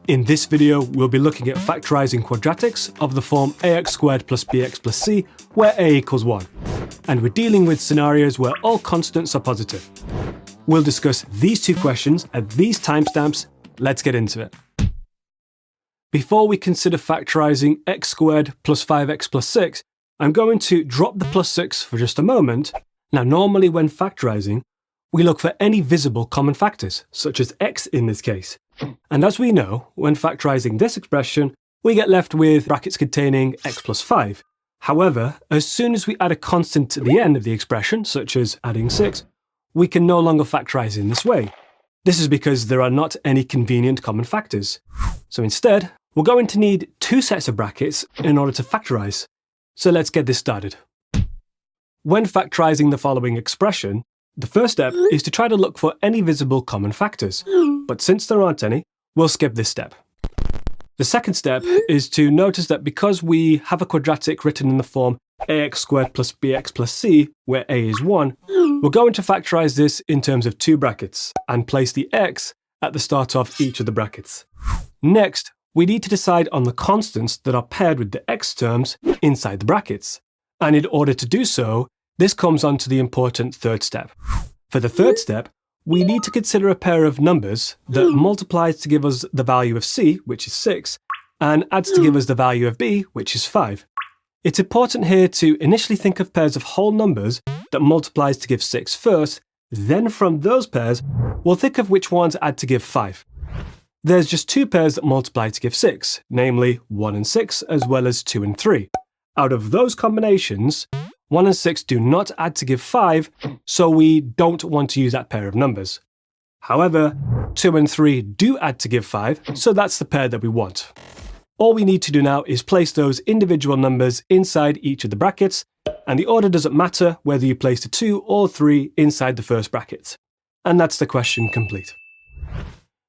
In this video, we'll be looking at factorising quadratics of the form ax squared plus bx plus c, where a equals 1. And we're dealing with scenarios where all constants are positive. We'll discuss these two questions at these timestamps. Let's get into it. Before we consider factorising x squared plus 5x plus 6, I'm going to drop the plus 6 for just a moment. Now, normally when factorising, we look for any visible common factors, such as x in this case. And as we know, when factorising this expression, we get left with brackets containing x plus 5. However, as soon as we add a constant to the end of the expression, such as adding 6, we can no longer factorise in this way. This is because there are not any convenient common factors. So instead, we're going to need two sets of brackets in order to factorise. So let's get this started. When factorising the following expression, the first step is to try to look for any visible common factors. But since there aren't any, we'll skip this step. The second step is to notice that because we have a quadratic written in the form ax squared plus bx plus c, where a is 1, we're going to factorise this in terms of two brackets and place the x at the start of each of the brackets. Next, we need to decide on the constants that are paired with the x terms inside the brackets. And in order to do so, this comes on to the important third step. For the third step, we need to consider a pair of numbers that multiplies to give us the value of c, which is 6, and adds to give us the value of b, which is 5. It's important here to initially think of pairs of whole numbers that multiplies to give 6 first, then from those pairs, we'll think of which ones add to give 5. There's just two pairs that multiply to give 6, namely 1 and 6, as well as 2 and 3. Out of those combinations, 1 and 6 do not add to give 5, so we don't want to use that pair of numbers. However, 2 and 3 do add to give 5, so that's the pair that we want. All we need to do now is place those individual numbers inside each of the brackets, and the order doesn't matter whether you place the 2 or 3 inside the first bracket. And that's the question complete.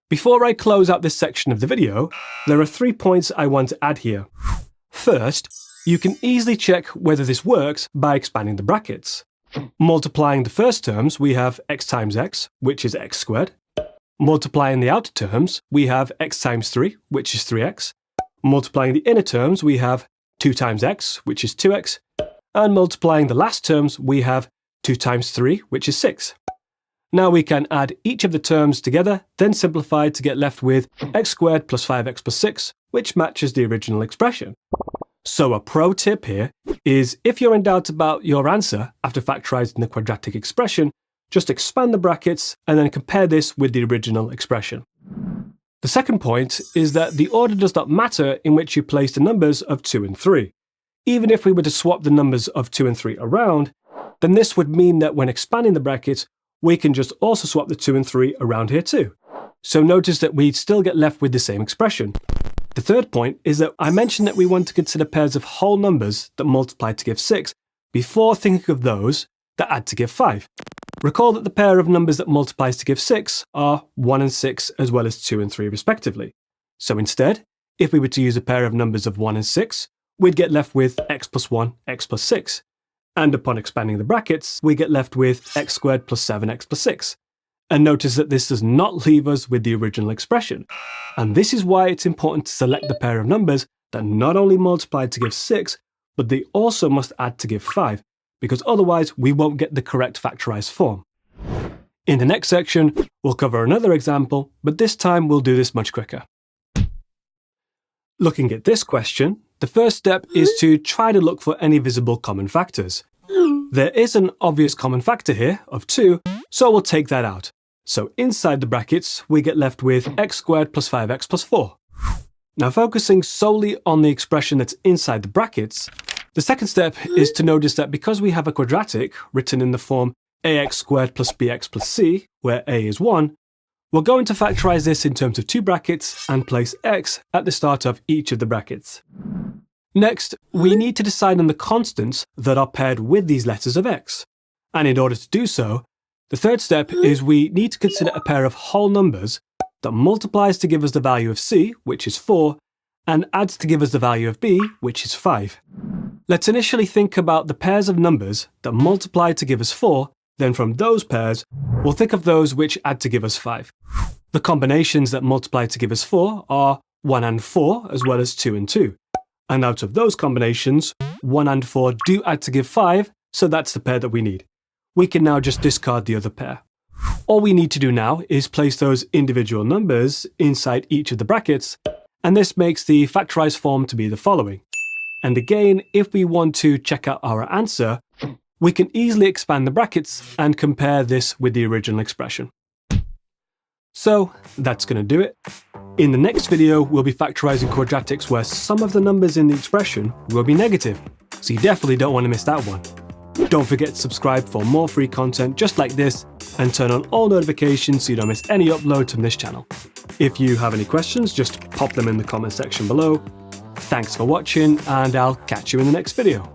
Before I close out this section of the video, there are 3 points I want to add here. First, you can easily check whether this works by expanding the brackets. Multiplying the first terms, we have x times x, which is x squared. Multiplying the outer terms, we have x times 3, which is 3x. Multiplying the inner terms, we have 2 times x, which is 2x. And multiplying the last terms, we have 2 times 3, which is 6. Now we can add each of the terms together, then simplify to get left with x squared plus 5x plus 6, which matches the original expression. So a pro tip here is if you're in doubt about your answer after factorising the quadratic expression, just expand the brackets and then compare this with the original expression. The second point is that the order does not matter in which you place the numbers of 2 and 3. Even if we were to swap the numbers of 2 and 3 around, then this would mean that when expanding the brackets, we can just also swap the 2 and 3 around here too. So notice that we'd still get left with the same expression. The third point is that I mentioned that we want to consider pairs of whole numbers that multiply to give 6 before thinking of those that add to give 5. Recall that the pair of numbers that multiplies to give 6 are 1 and 6 as well as 2 and 3 respectively. So instead, if we were to use a pair of numbers of 1 and 6, we'd get left with x plus 1, x plus 6. And upon expanding the brackets, we get left with x squared plus 7x plus 6. And notice that this does not leave us with the original expression. And this is why it's important to select the pair of numbers that not only multiply to give 6, but they also must add to give 5, because otherwise we won't get the correct factorised form. In the next section, we'll cover another example, but this time we'll do this much quicker. Looking at this question, the first step is to try to look for any visible common factors. There is an obvious common factor here of 2, so we'll take that out. So inside the brackets, we get left with x squared plus 5x plus 4. Now focusing solely on the expression that's inside the brackets, the second step is to notice that because we have a quadratic written in the form ax squared plus bx plus c, where a is 1, we're going to factorise this in terms of two brackets and place x at the start of each of the brackets. Next, we need to decide on the constants that are paired with these letters of x. And in order to do so, the third step is we need to consider a pair of whole numbers that multiplies to give us the value of c, which is 4, and adds to give us the value of b, which is 5. Let's initially think about the pairs of numbers that multiply to give us 4, then from those pairs, we'll think of those which add to give us 5. The combinations that multiply to give us 4 are 1 and 4, as well as 2 and 2. And out of those combinations, 1 and 4 do add to give 5, so that's the pair that we need. We can now just discard the other pair. All we need to do now is place those individual numbers inside each of the brackets, and this makes the factorized form to be the following. And again, if we want to check out our answer, we can easily expand the brackets and compare this with the original expression. So that's going to do it. In the next video, we'll be factorizing quadratics where some of the numbers in the expression will be negative, so you definitely don't want to miss that one. Don't forget to subscribe for more free content just like this, and turn on all notifications so you don't miss any uploads from this channel. If you have any questions, just pop them in the comment section below. Thanks for watching, and I'll catch you in the next video.